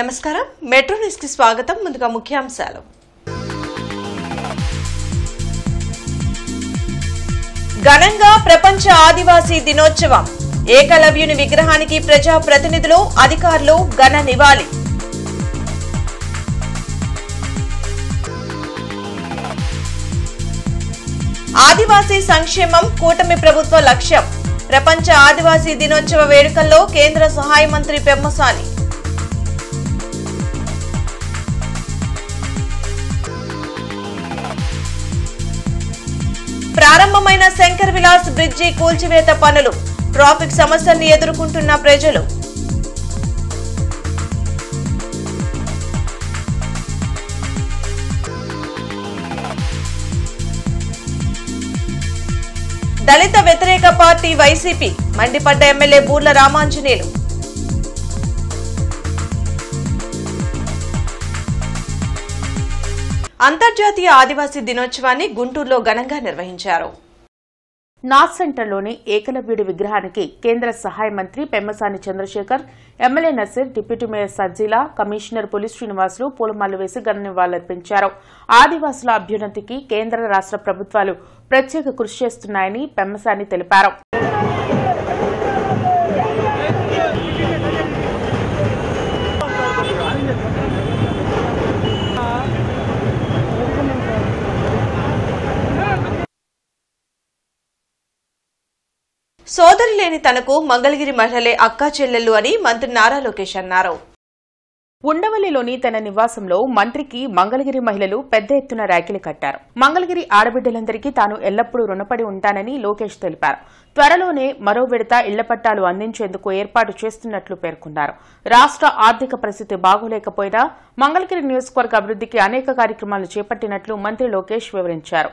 నమస్కారం metro news కి స్వాగతం ముందుగా ముఖ్యాంశాలు ఘనంగా ప్రపంచ ఆదివాసీ దినోత్సవం ఏకలవ్యుని విగ్రహానికి ప్రజా ప్రతినిధులు అధికారులు ఘన నివాళి ఆదివాసీ సంక్షేమం కూటమి ప్రభుత్వ లక్ష్యం ప్రపంచ ఆదివాసీ దినోత్సవ వేడుకల్లో కేంద్ర సహాయ మంత్రి పెమ్మసాని ప్రారంభమైన శంకర్ విలాస్ బ్రిడ్జి కూల్చివేత పనులు ట్రాఫిక్ సమస్యల్ని ఎదుర్కొంటున్న ప్రజలు దళిత వ్యతిరేక పార్టీ వైసీపీ మండిపడ్డ ఎమ్మెల్యే బూర్ల రామాంజనేయులు అంతర్జాతీయ ఆదివాసీ దినోత్సవాన్ని గుంటూరులో ఘనంగా నిర్వహించారు. నార్త్ సెంటర్లోని ఏకలవ్యుడి విగ్రహానికి కేంద్ర సహాయ మంత్రి Pemmasani Chandrasekhar, MLA Nasir, deputy mayor Sajjila, commissioner Puli Srinivasulu పూలమాలలు వేసి ఘన నివాళులర్పించారు. ఆదివాసుల అభ్యున్నతికి కేంద్ర రాష్ట ప్రభుత్వాలు ప్రత్యేక కృషి చేస్తున్నాయని పెమ్మసాని తెలిపారు. సోదరి లేని తనకు మంగళగిరి మహిళలే అక్కా చెల్లెళ్లు అని మంత్రి నారా లోకేష్ అన్నారు. ఉండవల్లిలోని తన నివాసంలో మంత్రికి మంగళగిరి మహిళలు పెద్ద ఎత్తున ర్యాకిలు కట్టారు. మంగళగిరి ఆడబిడ్డలందరికీ తాను ఎల్లప్పుడూ రుణపడి ఉంటానని లోకేష్ తెలిపారు. త్వరలోనే మరో విడత ఇళ్ల పట్టాలు అందించేందుకు ఏర్పాటు చేస్తున్నట్లు పేర్కొన్నారు. రాష్ట ఆర్థిక పరిస్థితి బాగోలేకపోయినా మంగళగిరి నియోజకవర్గ అభివృద్దికి అనేక కార్యక్రమాలు చేపట్టినట్లు మంత్రి లోకేష్ వివరించారు.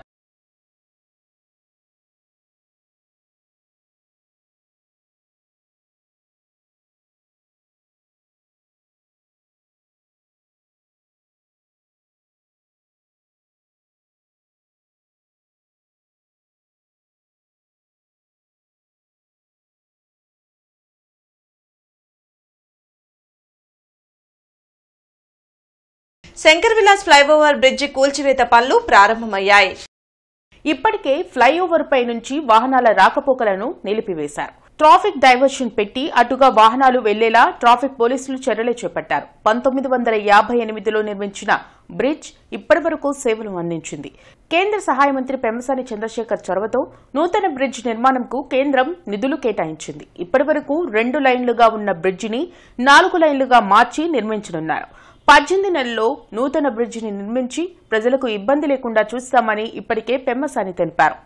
శంకర్ విలాస్ ఫ్లైఓవర్ బ్రిడ్జి కూల్చివేత పనులు ప్రారంభమయ్యాయి. ఇప్పటికే ఫ్లైఓవర్ పై నుంచి వాహనాల రాకపోకలను నిలిపివేశారు. ట్రాఫిక్ డైవర్షన్ పెట్టి అటుగా వాహనాలు వెళ్లేలా ట్రాఫిక్ పోలీసులు చర్యలు చేపట్టారు. 1958లో నిర్మించిన బ్రిడ్జ్ ఇప్పటి వరకు సేవలు అందించింది. కేంద్ర సహాయ మంత్రి పెమ్మసాని చంద్రశేఖర్ చొరవతో నూతన బ్రిడ్జ్ నిర్మాణంకు కేంద్రం నిధులు కేటాయించింది. ఇప్పటి వరకు 2 లైన్లుగా ఉన్న బ్రిడ్జిని 4 లైన్లుగా మార్చి నిర్మించనున్నారు. 18 నెలల్లో నూతన బ్రిడ్జిని నిర్మించి ప్రజలకు ఇబ్బంది లేకుండా చూస్తామని ఇప్పటికే పెమ్మసాని తెలిపారు.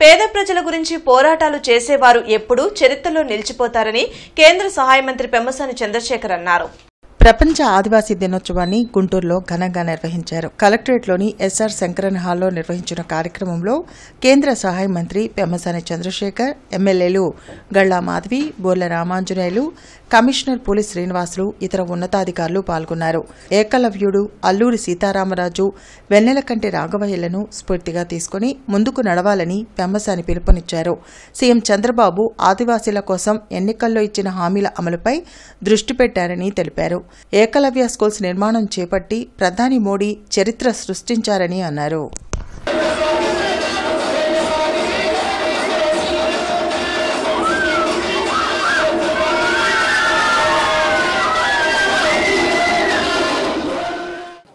పేద ప్రజల గురించి పోరాటాలు చేసేవారు ఎప్పుడూ చరిత్రలో నిలిచిపోతారని కేంద్ర సహాయ మంత్రి పెమ్మసాని చంద్రశేఖర్ అన్నారు. ప్రపంచ ఆదివాసీ దినోత్సవాన్ని గుంటూరులో ఘనంగా నిర్వహించారు. కలెక్టరేట్లోని ఎస్ఆర్ శంకరన్ హాల్లో నిర్వహించిన కార్యక్రమంలో కేంద్ర సహాయ మంత్రి పెమ్మసాని చంద్రశేఖర్, ఎమ్మెల్యేలు గళ్లా మాధవి, బోర్ల రామాంజనేయులు, కమిషనర్ పులి శ్రీనివాసులు, ఇతర ఉన్నతాధికారులు పాల్గొన్నారు. ఏకలవ్యుడు, అల్లూరి సీతారామరాజు, వెన్నెలకంటి రాఘవయ్యలను స్ఫూర్తిగా తీసుకుని ముందుకు నడవాలని పెమ్మసాని పిలుపునిచ్చారు. సీఎం చంద్రబాబు ఆదివాసీల కోసం ఎన్నికల్లో ఇచ్చిన హామీల అమలుపై దృష్టి పెట్టారని తెలిపారు. ఏకలవ్య స్కూల్స్ నిర్మాణం చేపట్టి ప్రధాని మోడీ చరిత్ర సృష్టించారని అన్నారు.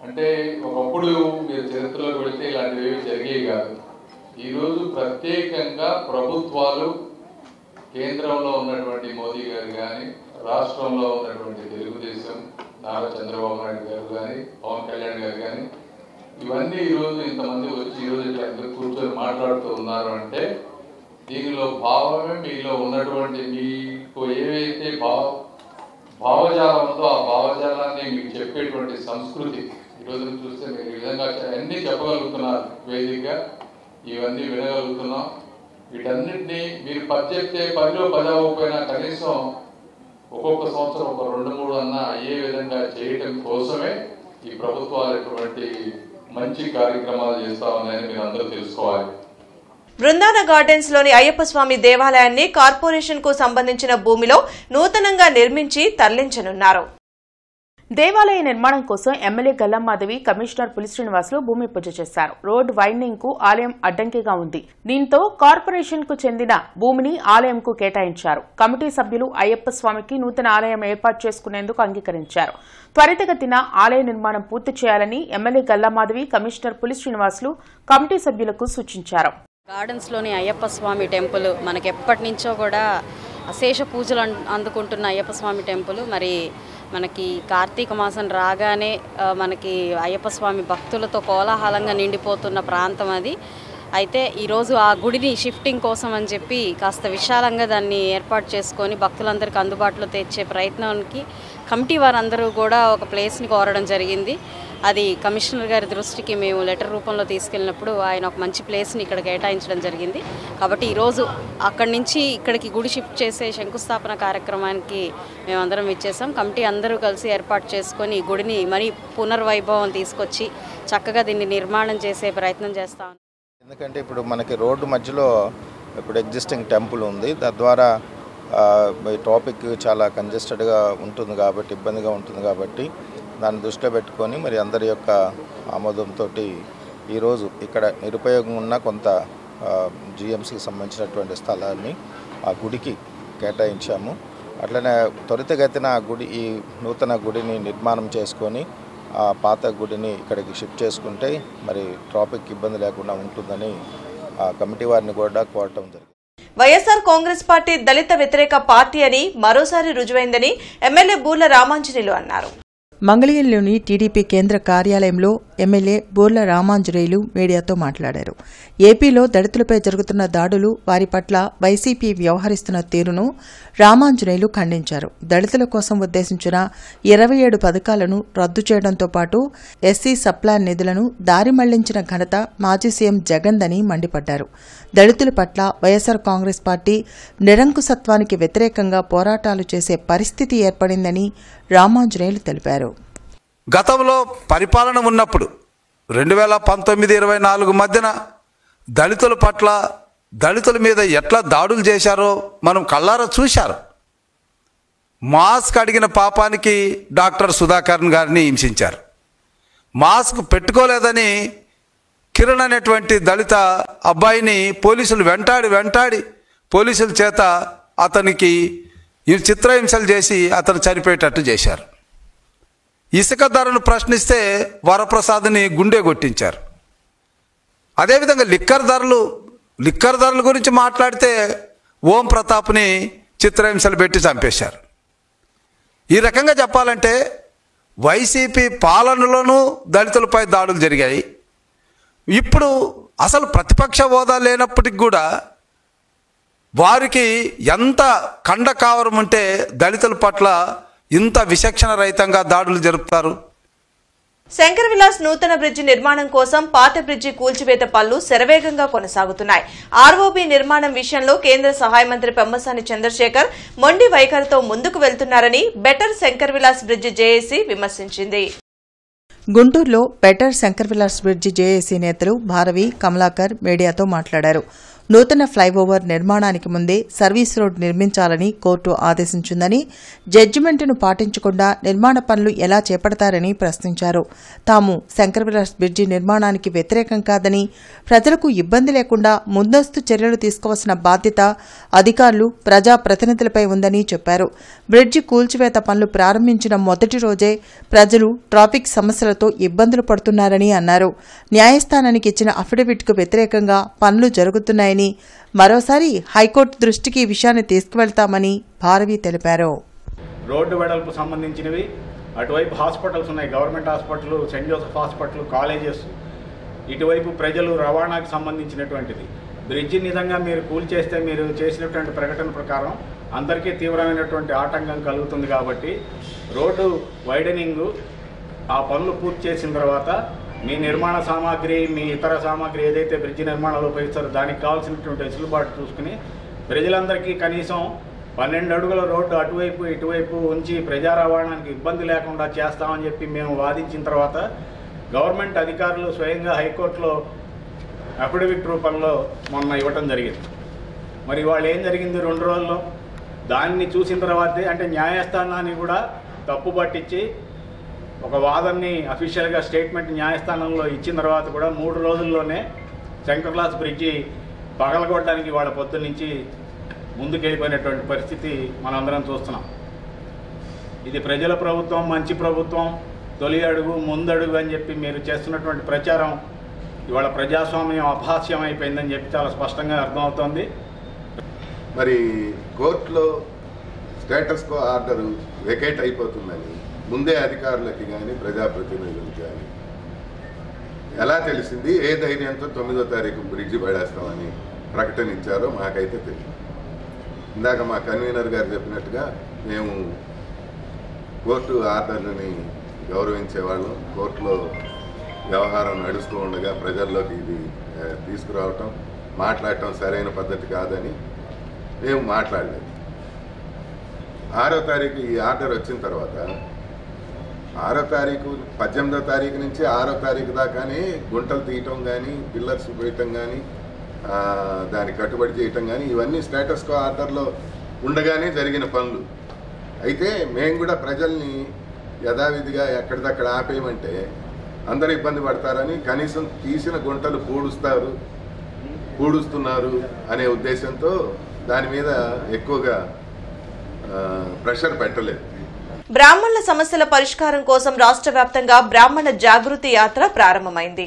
అంటే ఒకప్పుడు మీరు చరిత్రలోకి వెళితే ఇలాంటివి జరిగేవి కాదు. ఈరోజు ప్రత్యేకంగా ప్రభుత్వాలు, కేంద్రంలో ఉన్నటువంటి మోదీ గారు కానీ, రాష్ట్రంలో ఉన్నటువంటి తెలుగుదేశం నారా చంద్రబాబు నాయుడు గారు కానీ, పవన్ కళ్యాణ్ గారు కానీ, ఇవన్నీ ఈరోజు ఇంతమంది వచ్చి ఈరోజు ఇట్లా కూర్చొని మాట్లాడుతూ ఉన్నారు అంటే దీనిలో భావమే మీలో ఉన్నటువంటి మీకు ఏవైతే భావజాలం ఉందో ఆ భావజాలాన్ని మీకు చెప్పేటువంటి సంస్కృతి ఈరోజు చూస్తే మీరు ఈ విధంగా అన్నీ చెప్పగలుగుతున్నారు. వేదికగా ఇవన్నీ వినగలుగుతున్నాం. వీటన్నిటినీ మీరు చెప్తే 10లో 10 అవ్వకపోయినా కనీసం ఒక్కొక్క సంవత్సరం ఒక 2-3 అన్నా అయ్యే విధంగా చేయటం కోసమే ఈ ప్రభుత్వాలు ఇటువంటి మంచి కార్యక్రమాలు చేస్తా ఉన్నాయని మీరు అందరూ తెలుసుకోవాలి. బృందాన గార్డెన్స్ లోని అయ్యప్ప స్వామి దేవాలయాన్ని కార్పొరేషన్ కు సంబంధించిన భూమిలో నూతనంగా నిర్మించి తరలించనున్నారు. దేవాలయ నిర్మాణం కోసం ఎమ్మెల్యే గల్లా మాధవి, కమిషనర్ పులి శ్రీనివాసులు భూమి పూజ చేశారు. రోడ్ వైండింగ్ కు ఆలయం అడ్డంకిగా ఉంది. దీంతో కార్పొరేషన్ కు చెందిన భూమిని ఆలయంకు కేటాయించారు. కమిటీ సభ్యులు అయ్యప్ప స్వామికి నూతన ఆలయం ఏర్పాటు చేసుకునేందుకు అంగీకరించారు. త్వరితగతిన ఆలయ నిర్మాణం పూర్తి చేయాలని MLA Galla Madhavi, commissioner Puli Srinivasulu committee సభ్యులకు సూచించారు. గార్డెన్స్ లోని అయ్యప్ప స్వామి టెంపుల్ మనకి ఎప్పటి నుంచో కూడా అశేష పూజలు అందుకుంటున్న అయ్యప్ప స్వామి టెంపుల్ మరి మనకి కార్తీక మాసం రాగానే మనకి అయ్యప్ప స్వామి భక్తులతో కోలాహలంగా నిండిపోతున్న ప్రాంతం అది. అయితే ఈరోజు ఆ గుడిని షిఫ్టింగ్ కోసం అని చెప్పి కాస్త విశాలంగా దాన్ని ఏర్పాటు చేసుకొని భక్తులందరికీ అందుబాటులో తెచ్చే ప్రయత్నానికి కమిటీ వారందరూ కూడా ఒక ప్లేస్ని కోరడం జరిగింది. అది కమిషనర్ గారి దృష్టికి మేము లెటర్ రూపంలో తీసుకెళ్ళినప్పుడు ఆయన ఒక మంచి ప్లేస్ని ఇక్కడ కేటాయించడం జరిగింది. కాబట్టి ఈరోజు అక్కడి నుంచి ఇక్కడికి గుడి షిఫ్ట్ చేసే శంకుస్థాపన కార్యక్రమానికి మేమందరం ఇచ్చేసాం. కమిటీ అందరూ కలిసి ఏర్పాటు చేసుకొని ఈ గుడిని మరీ పునర్వైభవం తీసుకొచ్చి చక్కగా దీన్ని నిర్మాణం చేసే ప్రయత్నం చేస్తాం. ఎందుకంటే ఇప్పుడు మనకి రోడ్డు మధ్యలో ఇప్పుడు ఎగ్జిస్టింగ్ టెంపుల్ ఉంది. తద్వారా ట్రాఫిక్ చాలా కంజెస్టెడ్గా ఉంటుంది కాబట్టి, ఇబ్బందిగా ఉంటుంది కాబట్టి దాన్ని దృష్టిలో పెట్టుకొని మరి అందరి యొక్క ఆమోదంతో ఈరోజు ఇక్కడ నిరుపయోగం ఉన్న కొంత జిఎంసీకి సంబంధించినటువంటి స్థలాన్ని ఆ గుడికి కేటాయించాము. అట్లనే త్వరితగతిన ఈ నూతన గుడిని నిర్మాణం చేసుకొని ఆ పాత గుడిని ఇక్కడికి షిఫ్ట్ చేసుకుంటే మరి ట్రాఫిక్ ఇబ్బంది లేకుండా ఉంటుందని ఆ కమిటీ వారిని కూడా కోరటం జరిగింది. వైఎస్ఆర్ కాంగ్రెస్ పార్టీ దళిత వ్యతిరేక పార్టీ అని మరోసారి రుజువైందని ఎమ్మెల్యే బూర్ల రామాంజనేయులు అన్నారు. మంగళగిరిలోని టీడీపీ కేంద్ర కార్యాలయంలో ఎమ్మెల్యే బోర్ల రామాంజనేయులు మీడియాతో మాట్లాడారు. ఏపీలో దళితులపై జరుగుతున్న దాడులు, వారి పట్ల వైసీపీ వ్యవహరిస్తున్న తీరును రామాంజనేయులు ఖండించారు. దళితుల కోసం ఉద్దేశించిన 27 పథకాలను రద్దు చేయడంతో పాటు ఎస్సీ సప్లాన్ నిధులను దారి మళ్లించిన ఘనత మాజీ సీఎం జగన్దని మండిపడ్డారు. దళితుల పట్ల వైఎస్సార్ కాంగ్రెస్ పార్టీ నిరంకుశత్వానికి వ్యతిరేకంగా పోరాటాలు చేసే పరిస్థితి ఏర్పడిందని రామాంజనేయులు తెలిపారు. గతంలో పరిపాలన ఉన్నప్పుడు 2019-24 మధ్యన దళితుల పట్ల, దళితుల మీద ఎట్లా దాడులు చేశారో మనం కళ్ళారా చూశారు. మాస్క్ అడిగిన పాపానికి డాక్టర్ సుధాకరన్ గారిని హింసించారు. మాస్క్ పెట్టుకోలేదని కిరణ్ అనేటువంటి దళిత అబ్బాయిని పోలీసులు వెంటాడి పోలీసుల చేత అతనికి చిత్రహింసలు చేసి అతను చనిపోయేటట్టు చేశారు. ఇసుక ధరను ప్రశ్నిస్తే వరప్రసాద్ని గుండె కొట్టించారు. అదేవిధంగా లిక్కర్ ధరల గురించి మాట్లాడితే ఓం ప్రతాప్ని చిత్రహింసలు పెట్టి చంపేశారు. ఈ రకంగా చెప్పాలంటే వైసీపీ పాలనలోనూ దళితులపై దాడులు జరిగాయి. ఇప్పుడు అసలు ప్రతిపక్ష హోదా లేనప్పటికి కూడా వారికి ఎంత కండకావరం ఉంటే దళితుల పట్ల ఇంత విచక్షణ రహితంగా దాడులు జరుపుతారు? శంకర్ విలాస్ నూతన బ్రిడ్జి నిర్మాణం కోసం పాత బ్రిడ్జి కూల్చివేత పనులు శరవేగంగా కొనసాగుతున్నాయి. ఆర్ఓబీ నిర్మాణం విషయంలో కేంద్ర సహాయ మంత్రి పెమ్మసాని చంద్రశేఖర్ మొండి వైఖరితో ముందుకు వెళ్తున్నారని better Shankar Vilas bridge JAC విమర్శించింది. గుంటూరులో better Shankar Vilas bridge JAC నేతలు భారవి, కమలాకర్ మీడియాతో మాట్లాడారు. నూతన ఫ్లైఓవర్ నిర్మాణానికి ముందే సర్వీస్ రోడ్ నిర్మించాలని కోర్టు ఆదేశించిందని, జడ్జిమెంటును పాటించకుండా నిర్మాణ పనులు ఎలా చేపడతారని ప్రశ్నించారు. తాము శంకర్ విలాస్ బ్రిడ్జి నిర్మాణానికి వ్యతిరేకం కాదని, ప్రజలకు ఇబ్బంది లేకుండా ముందస్తు చర్యలు తీసుకోవాల్సిన బాధ్యత అధికారులు, ప్రజాప్రతినిధులపై ఉందని చెప్పారు. బ్రిడ్జి కూల్చివేత పనులు ప్రారంభించిన మొదటి రోజే ప్రజలు ట్రాఫిక్ సమస్యలతో ఇబ్బందులు పడుతున్నారని అన్నారు. న్యాయస్థానానికి ఇచ్చిన అఫిడవిట్కు వ్యతిరేకంగా పనులు జరుగుతున్నాయని, మరోసారి హైకోర్టు దృష్టికి ఈ విషయాన్ని తీసుకువెళ్తామని భారవి తెలిపారు. రోడ్డు వెడల్పు సంబంధించినవి అటువైపు హాస్పిటల్స్ ఉన్నాయి, government hospital, Saint Joseph hospital, colleges, ఇటువైపు ప్రజలు రవాణాకు సంబంధించినటువంటిది. బ్రిడ్జి నిజంగా మీరు కూల్చేస్తే మీరు చేసినటువంటి ప్రకటన ప్రకారం అందరికీ తీవ్రమైనటువంటి ఆటంకం కలుగుతుంది. కాబట్టి రోడ్డు వైడనింగ్ ఆ పనులు పూర్తి చేసిన తర్వాత మీ నిర్మాణ సామాగ్రి, మీ ఇతర సామాగ్రి ఏదైతే బ్రిడ్జి నిర్మాణంలో ఉపయోగిస్తారో దానికి కావాల్సినటువంటి వెసులుబాటు చూసుకుని ప్రజలందరికీ కనీసం 12 అడుగుల రోడ్డు అటువైపు ఇటువైపు ఉంచి ప్రజా రవాణానికి ఇబ్బంది లేకుండా చేస్తామని చెప్పి మేము వాదించిన తర్వాత గవర్నమెంట్ అధికారులు స్వయంగా హైకోర్టులో అఫిడవిట్ రూపంలో మొన్న ఇవ్వటం జరిగింది. మరి వాళ్ళు ఏం జరిగింది 2 రోజుల్లో దాన్ని చూసిన తర్వాతే, అంటే న్యాయస్థానాన్ని కూడా తప్పు పట్టించి ఒక వాదనని అఫీషియల్గా స్టేట్మెంట్ న్యాయస్థానంలో ఇచ్చిన తర్వాత కూడా 3 రోజుల్లోనే శంకర్ విలాస్ బ్రిడ్జి పగలగొట్టడానికి వాళ్ళ పొద్దు నుంచి ముందుకెళ్ళిపోయినటువంటి పరిస్థితి మనందరం చూస్తున్నాం. ఇది ప్రజల ప్రభుత్వం, మంచి ప్రభుత్వం, తొలి అడుగు, ముందడుగు అని చెప్పి మీరు చేస్తున్నటువంటి ప్రచారం ఇవాళ ప్రజాస్వామ్యం అపహాస్యం అయిపోయిందని చెప్పి చాలా స్పష్టంగా అర్థమవుతోంది. మరి కోర్టులో స్టేటస్ కో ఆర్డర్ వెకేట్ అయిపోతుందని ముందే అధికారులకి కానీ ప్రజాప్రతినిధులకు కానీ ఎలా తెలిసింది? ఏ ధైర్యంతో 9వ తారీఖు బ్రిడ్జి పడేస్తామని ప్రకటన ఇచ్చారో మాకైతే తెలియదు. ఇందాక మా కన్వీనర్ గారు చెప్పినట్టుగా మేము కోర్టు ఆర్డర్లని గౌరవించేవాళ్ళం. కోర్టులో వ్యవహారం నడుస్తూ ఉండగా ప్రజల్లోకి ఇది తీసుకురావటం, మాట్లాడటం సరైన పద్ధతి కాదని మేము మాట్లాడలేదు. 6వ తారీఖు ఈ ఆర్డర్ వచ్చిన తర్వాత 6వ తారీఖు 18వ తారీఖు నుంచి 6వ తారీఖు దాకానే గుంటలు తీయటం కానీ, పిల్లర్స్ వేయటం కానీ, దాన్ని కట్టుబడి చేయటం కానీ ఇవన్నీ స్టేటస్ కో ఆర్డర్లో ఉండగానే జరిగిన పనులు. అయితే మేము కూడా ప్రజల్ని యథావిధిగా ఎక్కడిదక్కడ ఆపేయమంటే అందరూ ఇబ్బంది పడతారని కనీసం తీసిన గుంటలు పూడుస్తున్నారు అనే ఉద్దేశంతో దాని మీద ఎక్కువగా ప్రెషర్ పెట్టలేదు. బ్రాహ్మణుల సమస్యల పరిష్కారం కోసం రాష్ట్ర వ్యాప్తంగా బ్రాహ్మణ జాగృతి యాత్ర ప్రారంభమైంది.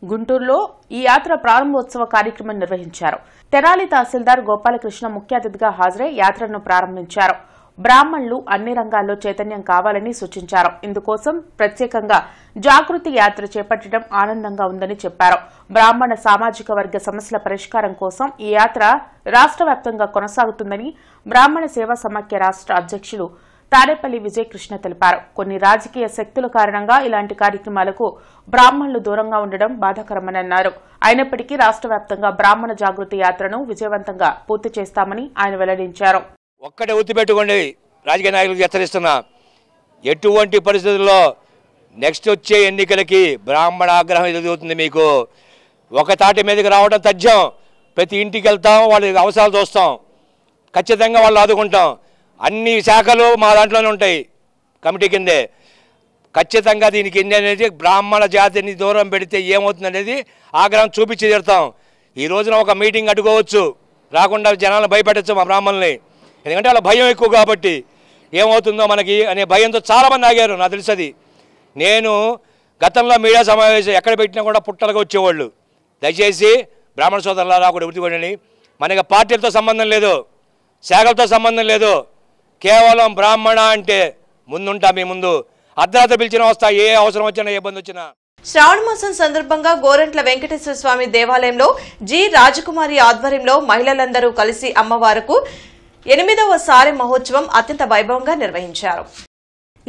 గుంటూరులో ఈ యాత్ర ప్రారంభోత్సవ కార్యక్రమం నిర్వహించారు. తెనాలి తహసీల్దార్ గోపాలకృష్ణ ముఖ్య అతిథిగా హాజరై యాత్రను ప్రారంభించారు. బ్రాహ్మణులు అన్ని రంగాల్లో చైతన్యం కావాలని సూచించారు. ఇందుకోసం ప్రత్యేకంగా జాగృతి యాత్ర చేపట్టడం ఆనందంగా ఉందని చెప్పారు. బ్రాహ్మణ సామాజిక వర్గ సమస్యల పరిష్కారం కోసం ఈ యాత్ర రాష్ట్ర వ్యాప్తంగా కొనసాగుతుందని బ్రాహ్మణ సేవా సమాఖ్య రాష్ట్ర అధ్యక్షులు తాడేపల్లి విజయకృష్ణ తెలిపారు. కొన్ని రాజకీయ శక్తుల కారణంగా ఇలాంటి కార్యక్రమాలకు బ్రాహ్మణులు దూరంగా ఉండడం బాధాకరమని అన్నారు. అయినప్పటికీ రాష్ట్ర వ్యాప్తంగా బ్రాహ్మణ జాగృతి యాత్రను విజయవంతంగా పూర్తి చేస్తామని ఆయన వెల్లడించారు. ఒక్కటే గుర్తుపెట్టుకోండి, రాజకీయ నాయకులకు హెచ్చరిస్తున్నా, ఎటువంటి పరిస్థితుల్లో నెక్స్ట్ వచ్చే ఎన్నికలకి బ్రాహ్మణ ఆగ్రహం ఎదుగుతుంది. మీకు ఒక తాటి మీదకి రావడం తథ్యం. ప్రతి ఇంటికి వెళ్తాం, వాళ్ళ అవసరాలు చూస్తాం, ఖచ్చితంగా వాళ్ళు ఆదుకుంటాం. అన్ని శాఖలు మా దాంట్లోనే ఉంటాయి, కమిటీ కిందే. ఖచ్చితంగా దీనికి ఎన్ని అనేది బ్రాహ్మణ జాతిని దూరం పెడితే ఏమవుతుంది అనేది ఆగ్రహం చూపించి తీరుతాం. ఈ రోజున ఒక మీటింగ్ అడ్డుకోవచ్చు, రాకుండా జనాలను భయపెట్టచ్చు మా బ్రాహ్మణుల్ని. ఎందుకంటే వాళ్ళ భయం ఎక్కువ కాబట్టి ఏమవుతుందో మనకి అనే భయంతో చాలామంది ఆగారు. నాకు తెలుసది. నేను గతంలో మీడియా సమావేశం ఎక్కడ పెట్టినా కూడా పుట్టలుగా వచ్చేవాళ్ళు. దయచేసి బ్రాహ్మణ సోదరులారా కూడా గుర్తుపడండి, మనకి పార్టీలతో సంబంధం లేదు, శాఖలతో సంబంధం లేదు. కేవలం బ్రాహ్మణ అంటే ముందుంటా. మీ ముందు అర్ధరాత్రి పిలిచిన వస్తా, ఏ అవసరం వచ్చినా ఏ ఇబ్బంది వచ్చినా. శ్రావణ మాసం సందర్భంగా గోరంట్ల వెంకటేశ్వర స్వామి దేవాలయంలో జి రాజకుమారి ఆధ్వర్యంలో మహిళలందరూ కలిసి అమ్మవారికి 8వ సారె మహోత్సవం అత్యంత వైభవంగా నిర్వహించారు.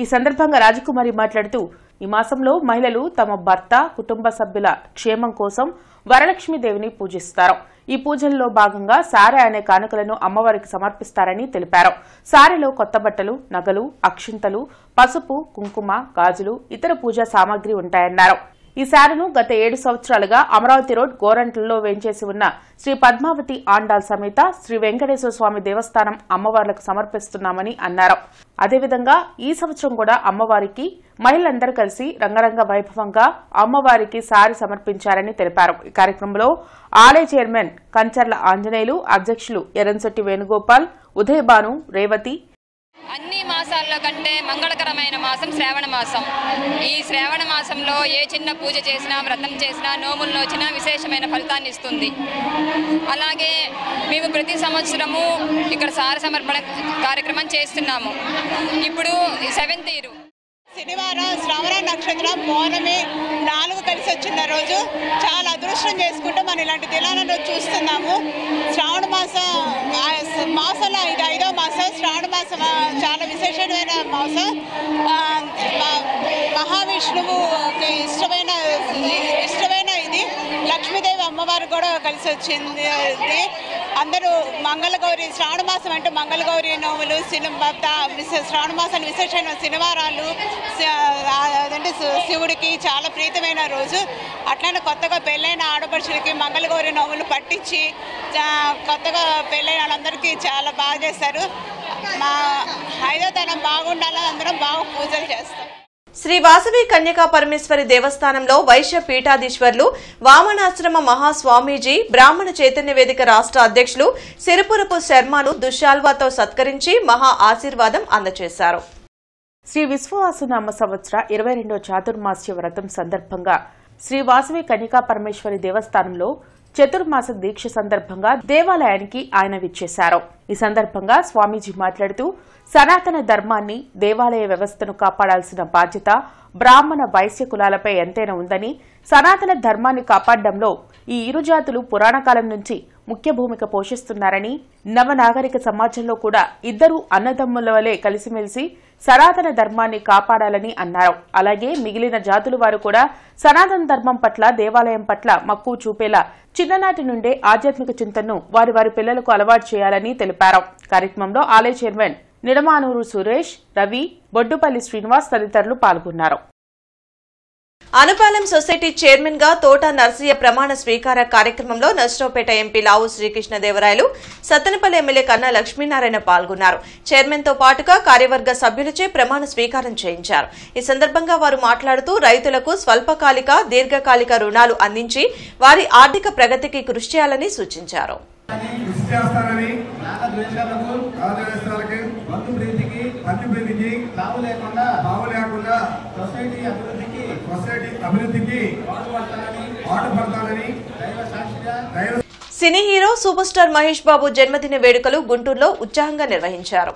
ఈ సందర్భంగా రాజకుమారి మాట్లాడుతూ ఈ మాసంలో మహిళలు తమ భర్త కుటుంబ సభ్యుల క్షేమం కోసం వరలక్ష్మీదేవిని పూజిస్తారు. ఈ పూజల్లో భాగంగా సారె అనే కానుకలను అమ్మవారికి సమర్పిస్తారని తెలిపారు. సారెలో కొత్త బట్టలు, నగలు, అక్షింతలు, పసుపు, కుంకుమ, గాజులు, ఇతర పూజా సామాగ్రి ఉంటాయన్నారు. ఈ సారెను గత 7 సంవత్సరాలుగా అమరావతి రోడ్ గోరంట్లలో వేంచేసి ఉన్న శ్రీ పద్మావతి ఆండాల్ సమేత శ్రీ వెంకటేశ్వర స్వామి దేవస్థానం అమ్మవార్లకు సమర్పిస్తున్నామని అన్నారు. అదేవిధంగా ఈ సంవత్సరం కూడా అమ్మవారికి మహిళలందరూ కలిసి రంగరంగ వైభవంగా అమ్మవారికి సారి సమర్పించారని తెలిపారు. ఈ కార్యక్రమంలో ఆలయ చైర్మన్ కంచర్ల ఆంజనేయులు, అధ్యక్షులు ఎర్రంశెట్టి వేణుగోపాల్, ఉదయభాను, రేవతి. అన్ని మాసాల్లో కంటే మంగళకరమైన మాసం శ్రావణ మాసం. ఈ శ్రావణ మాసంలో ఏ చిన్న పూజ చేసినా, వ్రతం చేసినా, నోములు నోచినా విశేషమైన ఫలితాన్ని ఇస్తుంది. అలాగే మేము ప్రతి సంవత్సరము ఇక్కడ సార సమర్పణ కార్యక్రమం చేస్తున్నాము. ఇప్పుడు 7th ఇయర్ శనివారం శ్రవణ నక్షత్రం పౌర్ణమి 4 కలిసి వచ్చిన రోజు చాలా అదృష్టం చేసుకుంటూ మనం ఇలాంటి దినాలను చూస్తున్నాము. శ్రావణ మాసంలో ఇది 5వ మాసం. శ్రావణ మాసం చాలా విశేషమైన మాసం. మహావిష్ణువుకి ఇష్టమైన ఇది లక్ష్మీదేవి అమ్మవారు కూడా కలిసి వచ్చింది. అందరూ మంగళగౌరి, శ్రావణ మాసం అంటే మంగళగౌరి నోములు, శ్రావణ మాసాన్ని విశేషమైన శనివారాలు అదంటే శివుడికి చాలా ప్రీతమైన రోజు. అట్లనే కొత్తగా పెళ్ళైన ఆడపడుచులకి మంగళగౌరి నోములు పట్టించి కొత్తగా పెళ్ళైన వాళ్ళందరికీ చాలా బాగా చేస్తారు. మా 5వ తనం బాగుండాలని అందరం బాగా పూజలు చేస్తాం. శ్రీ వాసవి కన్యకా పరమేశ్వరి దేవస్థానంలో వైశ్య పీఠాధీశ్వర్లు వామనాశ్రమ మహాస్వామీజీ బ్రాహ్మణ చైతన్య వేదిక రాష్ట్ర అధ్యక్షులు సిరిపురపు శర్మను దుశ్శాల్వాతో సత్కరించి మహా ఆశీర్వాదం అందజేశారు. శ్రీ విశ్వవాసునామ సంవత్సర 22వ చాతుర్మాస్య వ్రతం సందర్భంగా శ్రీ వాసవి కన్యకా పరమేశ్వరి దేవస్థానంలో చతుర్మాస దీక్ష సందర్భంగా దేవాలయానికి ఆయన విచ్చేశారు. ఈ సందర్భంగా స్వామీజీ మాట్లాడుతూ సనాతన ధర్మాన్ని, దేవాలయ వ్యవస్థను కాపాడాల్సిన బాధ్యత బ్రాహ్మణ వైశ్య కులాలపై ఎంతైనా ఉందని, సనాతన ధర్మాన్ని కాపాడడంలో ఈ ఇరు జాతులు పురాణకాలం నుంచి ముఖ్య భూమిక పోషిస్తున్నారని, నవనాగరిక సమాజంలో కూడా ఇద్దరు అన్నదమ్ముల వలె కలిసిమెలిసి సనాతన ధర్మాన్ని కాపాడాలని అన్నారు. అలాగే మిగిలిన జాతుల వారు కూడా సనాతన ధర్మం పట్ల, దేవాలయం పట్ల మక్కువ చూపేలా చిన్ననాటి నుండే ఆధ్యాత్మిక చింతనను వారి వారి పిల్లలకు అలవాటు చేయాలని తెలిపారు. కార్యక్రమంలో ఆలయ చైర్మన్ నిడమానూరు సురేష్, రవి, బొడ్డుపల్లి శ్రీనివాస్ తదితరులు పాల్గొన్నారు. అనుపాలెం సొసైటీ చైర్మన్ గా తోట నర్సయ్య ప్రమాణ స్వీకార కార్యక్రమంలో నర్సరావుపేట ఎంపీ లావు శ్రీకృష్ణదేవరాయలు, సత్తెనపల్లి ఎమ్మెల్యే కన్నా లక్ష్మీనారాయణ పాల్గొన్నారు. చైర్మన్ తో పాటుగా కార్యవర్గ సభ్యులచే ప్రమాణ స్వీకారం చేయించారు. ఈ సందర్భంగా వారు మాట్లాడుతూ రైతులకు స్వల్పకాలిక, దీర్ఘకాలిక రుణాలు అందించి వారి ఆర్థిక ప్రగతికి కృషి చేయాలని సూచించారు. Cine hero super star Mahesh Babu జన్మదిన వేడుకలు గుంటూరులో ఉత్సాహంగా నిర్వహించారు.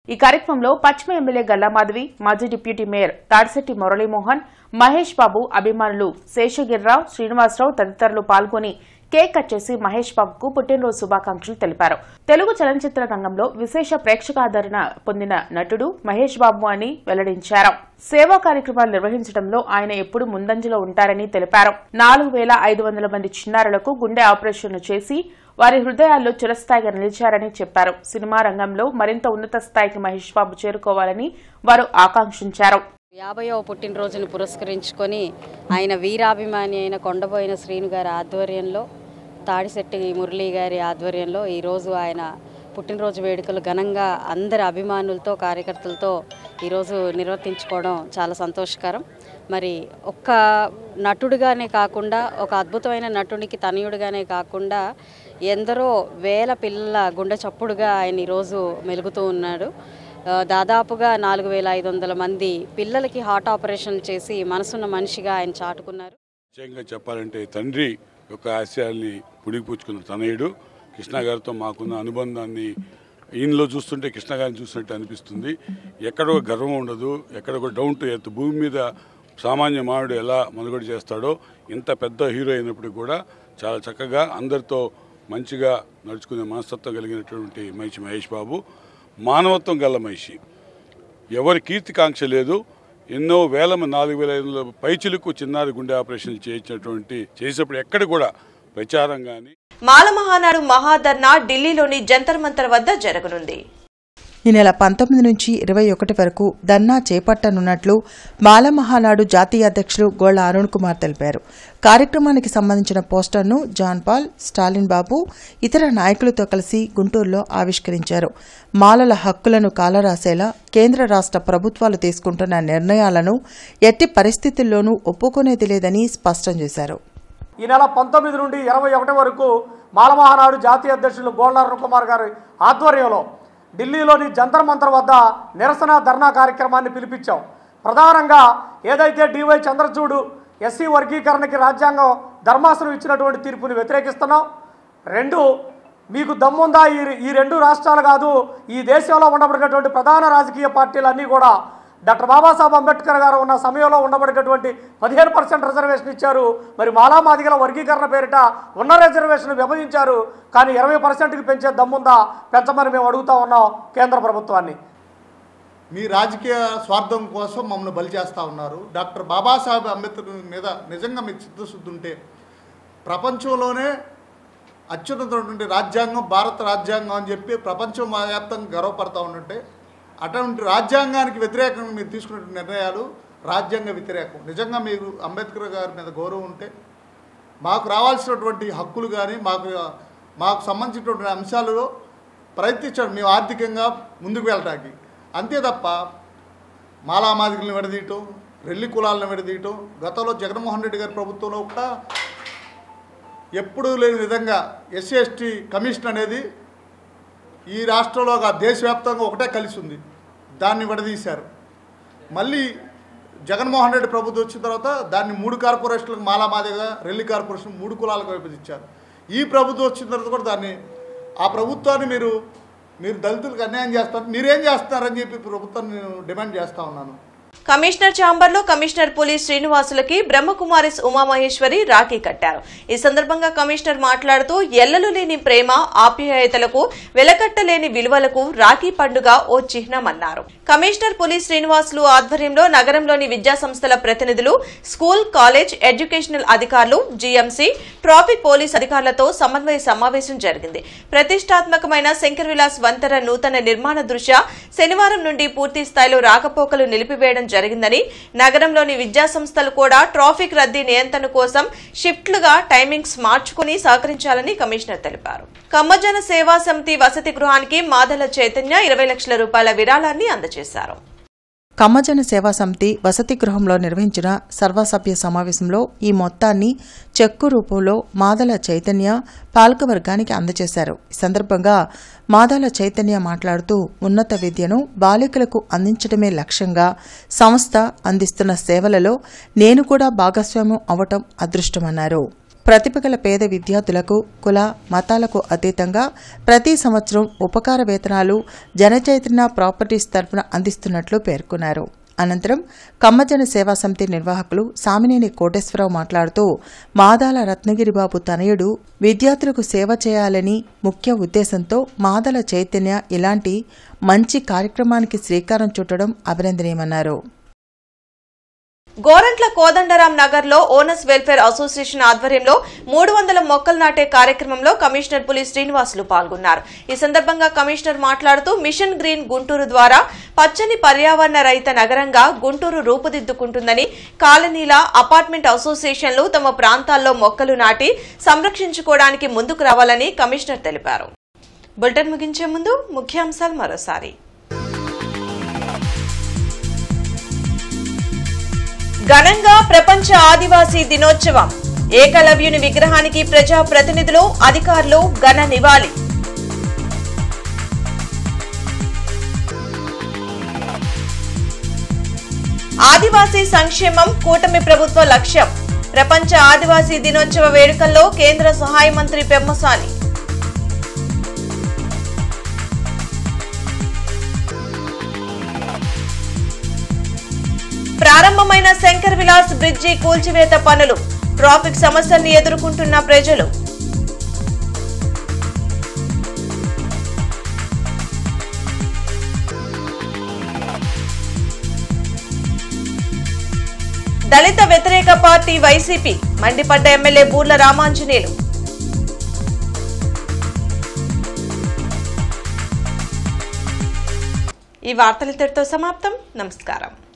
ఈ కార్యక్రమంలో పశ్చిమ ఎమ్మెల్యే గల్లామాధవి, మాజీ డిప్యూటీ మేయర్ తాడిశెట్టి మురళీమోహన్, మహేష్ బాబు అభిమానులు శేషగిరిరావు, శ్రీనివాసరావు తదితరులు పాల్గొని కేక్ కట్ చేసి మహేష్ బాబుకు పుట్టినరోజు శుభాకాంక్షలు తెలిపారు. తెలుగు చలనచిత్ర రంగంలో విశేష ప్రేక్షకాదరణ పొందిన నటుడు మహేష్ బాబు అని వెల్లడించారు. సేవా కార్యక్రమాలు నిర్వహించడంలో ఆయన ఎప్పుడు ముందంజలో ఉంటారని తెలిపారు. 4500 మంది చిన్నారులకు గుండె ఆపరేషన్లు చేసి వారి హృదయాల్లో చిరస్థాయిగా నిలిచారని చెప్పారు. సినిమా రంగంలో మరింత ఉన్నత స్థాయికి మహేష్ బాబు చేరుకోవాలని వారు ఆకాంక్షించారు. 50వ పుట్టినరోజును పురస్కరించుకొని ఆయన వీరాభిమాని అయిన కొండబోయిన శ్రీను గారి ఆధ్వర్యంలో, తాడిశెట్టి మురళీ గారి ఆధ్వర్యంలో ఈరోజు ఆయన పుట్టినరోజు వేడుకలు ఘనంగా అందరి అభిమానులతో, కార్యకర్తలతో ఈరోజు నిర్వర్తించుకోవడం చాలా సంతోషకరం. మరి ఒక్క నటుడిగానే కాకుండా, ఒక అద్భుతమైన నటునికి తనయుడిగానే కాకుండా ఎందరో వేల పిల్లల గుండె చప్పుడుగా ఆయన ఈరోజు మెలుగుతూ ఉన్నాడు. దాదాపుగా 4500 మంది పిల్లలకి హార్ట్ ఆపరేషన్లు చేసి మనసున్న మనిషిగా ఆయన చాటుకున్నారు. ముఖ్యంగా చెప్పాలంటే తండ్రి యొక్క ఆశయాల్ని పుడిగిపుచ్చుకున్న తనయుడు కృష్ణ గారితో మాకున్న అనుబంధాన్ని ఈయనలో చూస్తుంటే కృష్ణ గారిని చూసినట్టు అనిపిస్తుంది. ఎక్కడో గర్వం ఉండదు, ఎక్కడో డౌన్ టు ఎర్త్, భూమి మీద సామాన్య మానవుడు ఎలా మనుగడ చేస్తాడో ఇంత పెద్ద హీరో అయినప్పుడు కూడా చాలా చక్కగా అందరితో మంచిగా నడుచుకునే మనస్తత్వం కలిగినటువంటి మనిషి మహేష్ బాబు. మానవత్వం గల మనిషి, ఎవరి కీర్తికాంక్ష లేదు. ఎన్నో 4,500 పైచిలకు చిన్నారి గుండె ఆపరేషన్లు చేసినప్పుడు ఎక్కడ కూడా ప్రచారం కానీ. మాల మహానాడు మహాధర్నా ఢిల్లీలోని జంతర్ మంతర్ వద్ద జరగనుంది. ఈ నెల 19 నుంచి 21 వరకు ధర్నా చేపట్టనున్నట్లు మాల మహానాడు జాతీయ అధ్యక్షులు గోళ్ల అరుణ్ కుమార్ తెలిపారు. కార్యక్రమానికి సంబంధించిన పోస్టర్ను జాన్ పాల్, స్టాలిన్ బాబు ఇతర నాయకులతో కలిసి గుంటూరులో ఆవిష్కరించారు. మాలల హక్కులను కాలరాసేలా కేంద్ర రాష్ట్ర ప్రభుత్వాలు తీసుకుంటున్న నిర్ణయాలను ఎట్టి పరిస్థితుల్లోనూ ఒప్పుకునేది లేదని స్పష్టం చేశారు. ఈ నెల 19 నుండి 21 వరకు మాల మహానాడు జాతీయ అధ్యక్షులు గోళ్ల అరుణ్ కుమార్ గారి ఆధ్వర్యంలో ఢిల్లీలోని జంతర్ మంతర్ వద్ద నిరసన ధర్నా కార్యక్రమాన్ని పిలిపించాం. ప్రధానంగా ఏదైతే డివై చంద్రచూడ్ ఎస్సీ వర్గీకరణకి రాజ్యాంగం ధర్మాసనం ఇచ్చినటువంటి తీర్పుని వ్యతిరేకిస్తున్నాం. 2, మీకు దమ్ముందా ఈ 2 రాష్ట్రాలు కాదు, ఈ దేశంలో ఉండబడినటువంటి ప్రధాన రాజకీయ పార్టీలన్నీ కూడా డాక్టర్ బాబాసాహెబ్ అంబేద్కర్ గారు ఉన్న సమయంలో ఉండబడినటువంటి 15% రిజర్వేషన్ ఇచ్చారు. మరి మాలామాదిగల వర్గీకరణ పేరిట ఉన్న రిజర్వేషన్ విభజించారు. కానీ 20%కి పెంచే దమ్ముందా, పెంచమని మేము అడుగుతా ఉన్నాం కేంద్ర ప్రభుత్వాన్ని. మీ రాజకీయ స్వార్థం కోసం మమ్మల్ని బలి చేస్తూ ఉన్నారు. డాక్టర్ బాబాసాహెబ్ అంబేద్కర్ మీద నిజంగా మీకు చిత్తశుద్ధి ఉంటే ప్రపంచంలోనే అత్యున్నతమైనటువంటి రాజ్యాంగం భారత రాజ్యాంగం అని చెప్పి ప్రపంచం వ్యాప్తంగా గర్వపడతా ఉంటుంటే అటువంటి రాజ్యాంగానికి వ్యతిరేకంగా మీరు తీసుకున్న నిర్ణయాలు రాజ్యాంగ వ్యతిరేకం. నిజంగా మీరు అంబేద్కర్ గారి మీద గౌరవం ఉంటే మాకు రావాల్సినటువంటి హక్కులు కానీ మాకు సంబంధించినటువంటి అంశాలలో ప్రయత్నించండి మేము ఆర్థికంగా ముందుకు వెళ్ళటానికి. అంతే తప్ప మాలామాదిగలను విడదీయటం, రెల్లి కులాలను విడదీయటం గతంలో జగన్మోహన్ రెడ్డి గారి ప్రభుత్వంలో కూడా ఎప్పుడూ లేని విధంగా ఎస్సీ ఎస్టీ కమిషన్ అనేది ఈ రాష్ట్రంలో దేశవ్యాప్తంగా ఒకటే కలిసి ఉంది, దాన్ని విడదీశారు. మళ్ళీ జగన్మోహన్ రెడ్డి ప్రభుత్వం వచ్చిన తర్వాత దాన్ని 3 కార్పొరేషన్లకు మాలామాదిగా రెల్లి కార్పొరేషన్ 3 కులాలకు విభజించారు. ఈ ప్రభుత్వం వచ్చిన తర్వాత కూడా ఆ ప్రభుత్వాన్ని మీరు దళితులకు అన్యాయం చేస్తారు, మీరేం చేస్తున్నారని చెప్పి ప్రభుత్వాన్ని నేను డిమాండ్ చేస్తూ ఉన్నాను. కమిషనర్ ఛాంబర్లో కమిషనర్ పోలీస్ శ్రీనివాసులకి బ్రహ్మకుమారిస్ ఉమామహేశ్వరి రాఖీ కట్టారు. ఈ సందర్భంగా కమిషనర్ మాట్లాడుతూ ఎల్లలు లేని ప్రేమ ఆప్యాయతలకు వెలకట్టలేని విలువలకు రాఖీ పండుగ ఓ చిహ్నమన్నారు. కమిషనర్ పోలీస్ శ్రీనివాసులు ఆధ్వర్యంలో నగరంలోని విద్యాసంస్థల ప్రతినిధులు, స్కూల్, కాలేజ్, ఎడ్యుకేషనల్ అధికారులు, జీఎంసీ, ట్రాఫిక్ పోలీస్ అధికారులతో సమన్వయ సమావేశం జరిగింది. ప్రతిష్టాత్మకమైన శంకర్ విలాస్ వంతెన నూతన నిర్మాణ దృష్ట్యా శనివారం నుండి పూర్తి స్థాయిలో రాకపోకలు నిలిపివేయడం జరిగిందని, నగరంలోని విద్యాసంస్థలు కూడా ట్రాఫిక్ రద్దీ నియంత్రణ కోసం షిఫ్ట్లుగా టైమింగ్స్ మార్చుకుని సహకరించాలని కమిషనర్ తెలిపారు. కమ్మజన సేవా సమితి వసతి గృహానికి మాదల చైతన్య 20 లక్షల రూపాయల విరాళాన్ని అందజేశారు. కమ్మజన సేవా సమితి వసతి గృహంలో నిర్వహించిన సర్వసభ్య సమావేశంలో ఈ మొత్తాన్ని చెక్కు రూపంలో మాదల చైతన్య పాలకవర్గానికి అందజేశారు. ఈ సందర్భంగా మాదాల చైతన్య మాట్లాడుతూ ఉన్నత విద్యను బాలికలకు అందించడమే లక్ష్యంగా సంస్థ అందిస్తున్న సేవలలో నేను కూడా భాగస్వామ్యం అవటం అదృష్టమన్నారు. ప్రతిభగల పేద విద్యార్థులకు కుల మతాలకు అతీతంగా ప్రతి సంవత్సరం ఉపకార వేతనాలు జనచైతన్య ప్రాపర్టీస్ తరఫున అందిస్తున్నట్లు పేర్కొన్నారు. అనంతరం కమ్మజన సేవా సమితి నిర్వాహకులు సామినేని కోటేశ్వరరావు మాట్లాడుతూ మాదాల రత్నగిరిబాబు తనయుడు విద్యార్థులకు సేవ చేయాలని ముఖ్య ఉద్దేశంతో మాదాల చైతన్య ఇలాంటి మంచి కార్యక్రమానికి శ్రీకారం చుట్టడం అభినందనీయమన్నారు. గోరంట్ల కోదండరాం నగర్ లో ఓనర్స్ వెల్ఫేర్ అసోసియేషన్ ఆధ్వర్యంలో 300 మొక్కలు నాటే కార్యక్రమంలో కమిషనర్ పోలీస్ శ్రీనివాసులు పాల్గొన్నారు. ఈ సందర్భంగా కమిషనర్ మాట్లాడుతూ మిషన్ గ్రీన్ గుంటూరు ద్వారా పచ్చని పర్యావరణ రహిత నగరంగా గుంటూరు రూపుదిద్దుకుంటుందని, కాలనీల అపార్ట్మెంట్ అసోసియేషన్లు తమ ప్రాంతాల్లో మొక్కలు నాటి సంరక్షించుకోవడానికి ముందుకు రావాలని కమిషనర్ తెలిపారు. బులెటిన్ ముగించే ముందు ముఖ్యాంశాలు మరోసారి. ఘనంగా ప్రపంచ ఆదివాసీ దినోత్సవం. ఏకలవ్యుని విగ్రహానికి ప్రజాప్రతినిధులు, అధికారులు ఘన నివాళి. ఆదివాసీ సంక్షేమం కూటమి ప్రభుత్వ లక్ష్యం. ప్రపంచ ఆదివాసీ దినోత్సవ వేడుకల్లో కేంద్ర సహాయ మంత్రి పెమ్మసాని. ప్రారంభమైన శంకర్ విలాస్ బ్రిడ్జి కూల్చివేత పనులు. ట్రాఫిక్ సమస్యల్ని ఎదుర్కొంటున్న ప్రజలు. దళిత వ్యతిరేక పార్టీ వైసీపీ మండిపడ్డ ఎమ్మెల్యే బూర్ల రామాంజనేయులు. ఈ వార్తలు ఇంతటితో సమాప్తం. నమస్కారం.